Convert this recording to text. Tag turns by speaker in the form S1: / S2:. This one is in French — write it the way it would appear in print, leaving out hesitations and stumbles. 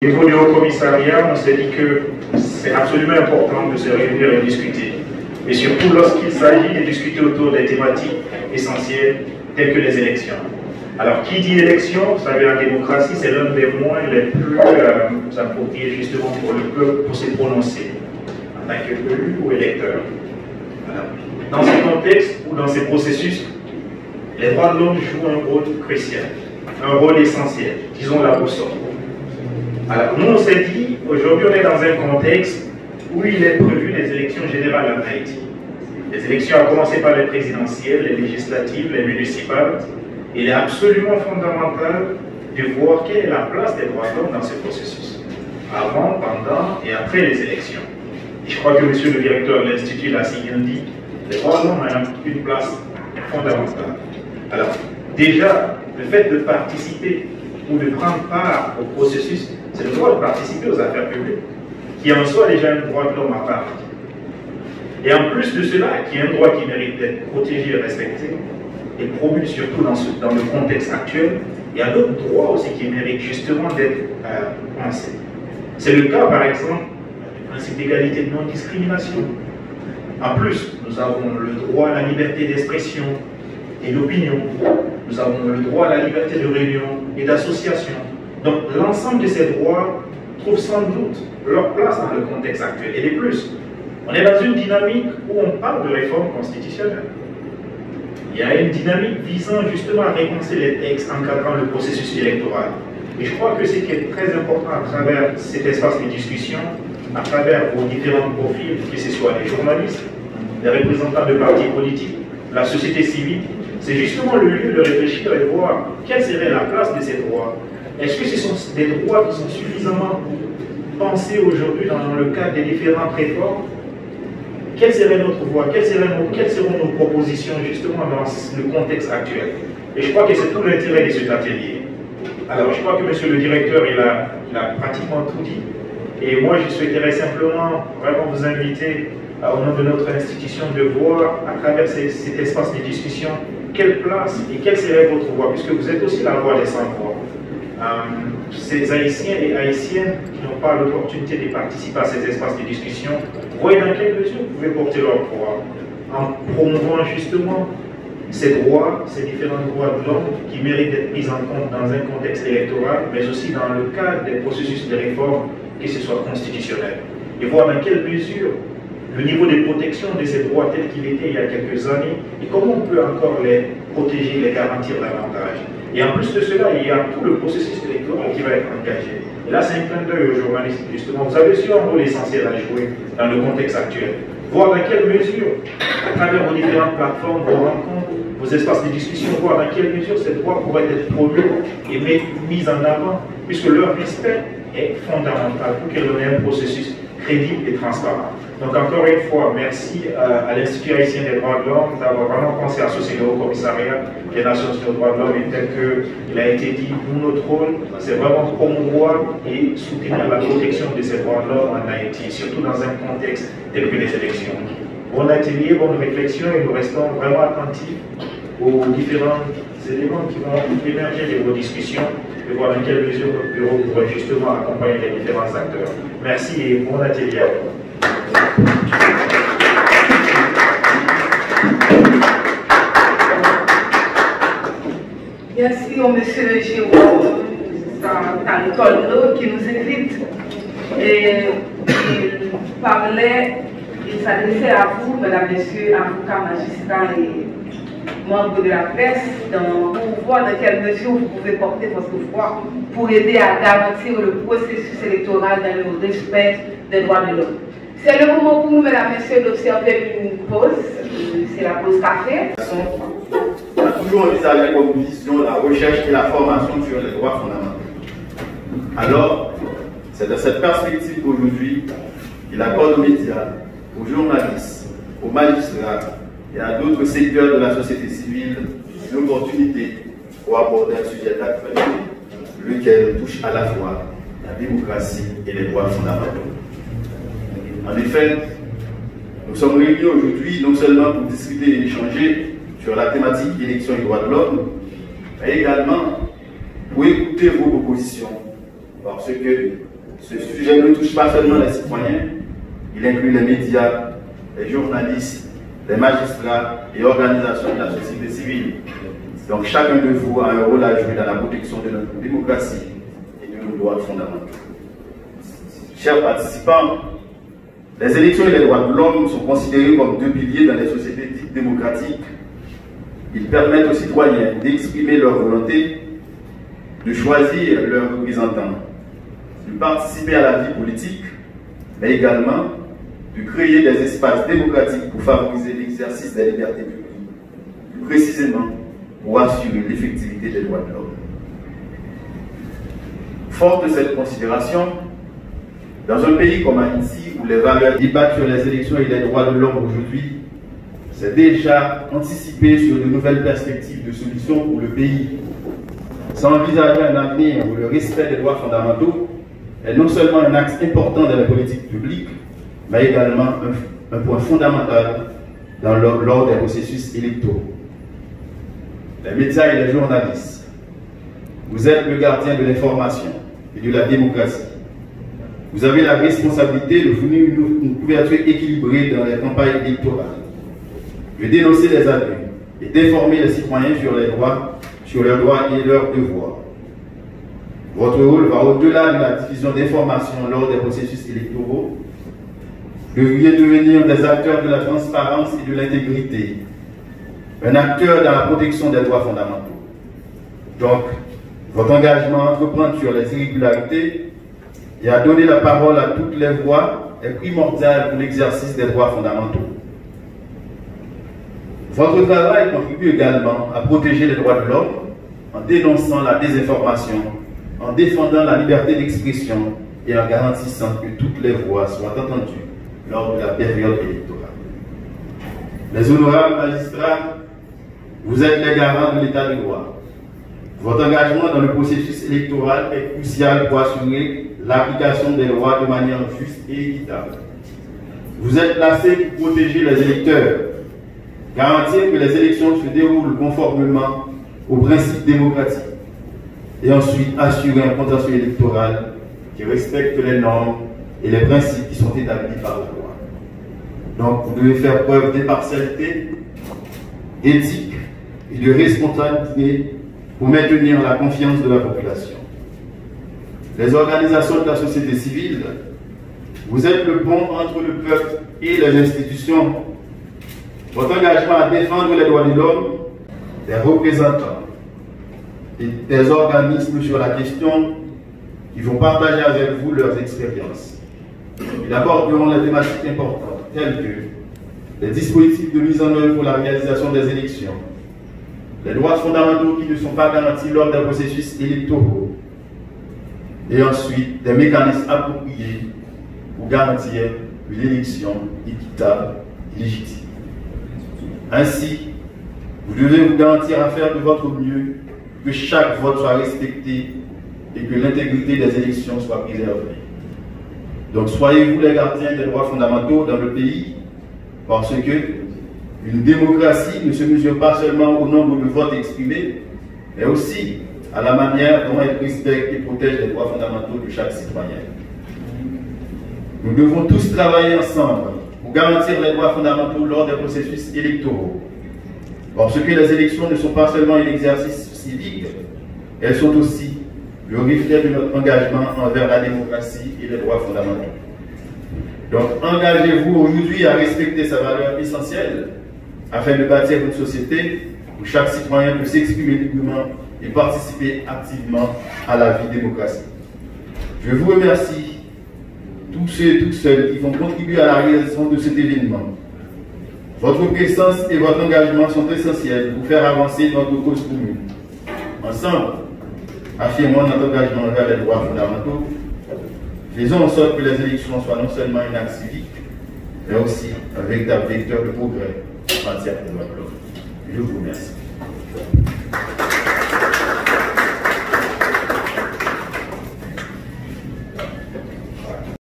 S1: Au niveau du Haut Commissariat, on s'est dit que c'est absolument important de se réunir et discuter. Et surtout lorsqu'il s'agit de discuter autour des thématiques essentielles telles que les élections. Alors, qui dit élection, vous savez, la démocratie, c'est l'un des moyens les plus appropriés justement pour le peuple pour se prononcer en tant qu'élu ou électeur. Voilà. Dans ce contexte ou dans ces processus, les droits de l'homme jouent un rôle crucial, un rôle essentiel, disons la boussole. Alors, nous, on s'est dit, aujourd'hui, on est dans un contexte où il est prévu les élections générales en Haïti. Les élections, à commencer par les présidentielles, les législatives, les municipales. Il est absolument fondamental de voir quelle est la place des droits de l'homme dans ce processus, avant, pendant et après les élections. Et je crois que monsieur le directeur de l'Institut l'a si bien dit, les droits de l'homme ont une place fondamentale. Alors, déjà, le fait de participer ou de prendre part au processus, c'est le droit de participer aux affaires publiques, qui en soi déjà un droit de l'homme à part. Et en plus de cela, qui est un droit qui mérite d'être protégé et respecté, et promu surtout dans le contexte actuel, il y a d'autres droits aussi qui méritent justement d'être pensés. C'est le cas, par exemple, du principe d'égalité de non-discrimination. En plus, nous avons le droit à la liberté d'expression et d'opinion. Nous avons le droit à la liberté de réunion et d'association. Donc, l'ensemble de ces droits trouvent sans doute leur place dans le contexte actuel. Et de plus, on est dans une dynamique où on parle de réforme constitutionnelle. Il y a une dynamique visant justement à repenser les textes encadrant le processus électoral. Et je crois que ce qui est très important à travers cet espace de discussion, à travers vos différents profils, que ce soit les journalistes, les représentants de partis politiques, la société civile, c'est justement le lieu de réfléchir et de voir quelle serait la place de ces droits. Est-ce que ce sont des droits qui sont suffisamment pensés aujourd'hui dans le cadre des différentes réformes? Quelle serait notre voie? Quelles seront nos propositions justement dans le contexte actuel? Et je crois que c'est tout l'intérêt de cet atelier. Alors je crois que monsieur le directeur, il a pratiquement tout dit. Et moi, je souhaiterais simplement vraiment vous inviter au nom de notre institution de voir à travers cet espace de discussion quelle place et quelle serait votre voix, puisque vous êtes aussi la voix des sans-voix. Ces Haïtiens et Haïtiennes qui n'ont pas l'opportunité de participer à ces espaces de discussion, voyez dans quelle mesure vous pouvez porter leur voix en promouvant justement ces droits, ces différents droits de l'homme qui méritent d'être pris en compte dans un contexte électoral, mais aussi dans le cadre des processus de réforme, que ce soit constitutionnel. Et voir dans quelle mesure le niveau de protection de ces droits tel qu'il était il y a quelques années et comment on peut encore les protéger, les garantir davantage. Et en plus de cela, il y a tout le processus électoral qui va être engagé. Et là, c'est un clin d'œil aux journalistes, justement. Vous avez su un rôle essentiel à jouer dans le contexte actuel. Voir dans quelle mesure, à travers vos différentes plateformes, vos rencontres, vos espaces de discussion, voir dans quelle mesure ces droits pourraient être promus et mis en avant, puisque leur respect est fondamental pour qu'il y ait un processus crédible et transparent. Donc encore une fois, merci à l'Institut haïtien des droits de l'homme d'avoir vraiment pensé à associer le Haut Commissariat des Nations Unies aux droits de l'homme et tel qu'il a été dit, nous, notre rôle, c'est vraiment promouvoir et soutenir la protection de ces droits de l'homme en Haïti, surtout dans un contexte tel que les élections. Bon atelier, bonne réflexion et nous restons vraiment attentifs aux différents éléments qui vont émerger de vos discussions et voir dans quelle mesure notre bureau pourrait justement accompagner les différents acteurs. Merci et bon atelier à vous.
S2: Merci au monsieur Jérôme Tantolno qui nous invite et il parlait, il s'adressait à vous, mesdames, messieurs, avocats, magistrats et membres de la presse, pour voir dans quelle mesure vous pouvez porter votre voix pour aider à garantir le processus électoral dans le respect des droits de l'homme. C'est le moment pour nous, mesdames, messieurs, d'observer une pause. C'est la pause café.
S3: On a toujours envisagé comme vision la recherche et la formation sur les droits fondamentaux. Alors, c'est dans cette perspective qu'aujourd'hui, il accorde aux médias, aux journalistes, aux magistrats et à d'autres secteurs de la société civile l'opportunité pour aborder un sujet d'actualité, lequel touche à la fois la démocratie et les droits fondamentaux. En effet, nous sommes réunis aujourd'hui non seulement pour discuter et échanger sur la thématique élection et droits de l'homme, mais également pour écouter vos propositions, parce que Ce sujet ne touche pas seulement les citoyens, il inclut les médias, les journalistes, les magistrats et organisations de la société civile. Donc chacun de vous a un rôle à jouer dans la protection de notre démocratie et de nos droits fondamentaux. Chers participants, les élections et les droits de l'homme sont considérés comme deux piliers dans les sociétés dites démocratiques. Ils permettent aux citoyens d'exprimer leur volonté, de choisir leurs représentants, de participer à la vie politique, mais également de créer des espaces démocratiques pour favoriser l'exercice des libertés publiques, plus précisément pour assurer l'effectivité des droits de l'homme. Fort de cette considération, dans un pays comme Haïti, où les valeurs débattent sur les élections et les droits de l'homme aujourd'hui, c'est déjà anticipé sur de nouvelles perspectives de solutions pour le pays. Sans envisager un avenir où le respect des droits fondamentaux est non seulement un axe important de la politique publique, mais également un point fondamental lors des processus électoraux. Les médias et les journalistes, vous êtes le gardien de l'information et de la démocratie. Vous avez la responsabilité de fournir une couverture équilibrée dans les campagnes électorales, de dénoncer les abus et d'informer les citoyens sur leurs droits et leurs devoirs. Votre rôle va au-delà de la diffusion d'informations lors des processus électoraux. Vous devriez devenir des acteurs de la transparence et de l'intégrité, un acteur dans la protection des droits fondamentaux. Donc, votre engagement à entreprendre sur les irrégularités et à donner la parole à toutes les voix est primordial pour l'exercice des droits fondamentaux. Votre travail contribue également à protéger les droits de l'homme en dénonçant la désinformation, en défendant la liberté d'expression et en garantissant que toutes les voix soient entendues lors de la période électorale. Les honorables magistrats, vous êtes les garants de l'état de droit. Votre engagement dans le processus électoral est crucial pour assurer l'application des lois de manière juste et équitable. Vous êtes placés pour protéger les électeurs, garantir que les élections se déroulent conformément aux principes démocratiques et ensuite assurer un contentieux électoral qui respecte les normes et les principes qui sont établis par la loi. Donc vous devez faire preuve d'impartialité, d'éthique et de responsabilité pour maintenir la confiance de la population. Les organisations de la société civile, vous êtes le pont entre le peuple et les institutions. Votre engagement à défendre les droits de l'homme, des représentants et des organismes sur la question qui vont partager avec vous leurs expériences. Ils aborderont les thématiques importantes telles que les dispositifs de mise en œuvre pour la réalisation des élections, les droits fondamentaux qui ne sont pas garantis lors des processus électoraux, et ensuite des mécanismes appropriés pour garantir une élection équitable et légitime. Ainsi, vous devez vous garantir à faire de votre mieux que chaque vote soit respecté et que l'intégrité des élections soit préservée. Donc soyez-vous les gardiens des droits fondamentaux dans le pays, parce que une démocratie ne se mesure pas seulement au nombre de votes exprimés, mais aussi à la manière dont elle respecte et protège les droits fondamentaux de chaque citoyen. Nous devons tous travailler ensemble pour garantir les droits fondamentaux lors des processus électoraux. Parce que les élections ne sont pas seulement un exercice civique, elles sont aussi le reflet de notre engagement envers la démocratie et les droits fondamentaux. Donc engagez-vous aujourd'hui à respecter ces valeurs essentielles afin de bâtir une société où chaque citoyen peut s'exprimer librement et participer activement à la vie démocratique. Je vous remercie, tous ceux et toutes celles qui vont contribuer à la réalisation de cet événement. Votre présence et votre engagement sont essentiels pour faire avancer notre cause commune. Ensemble, affirmons notre engagement envers les droits fondamentaux. Faisons en sorte que les élections soient non seulement un acte civique, mais aussi un véritable vecteur de progrès en matière de droits de l'homme. Je vous remercie.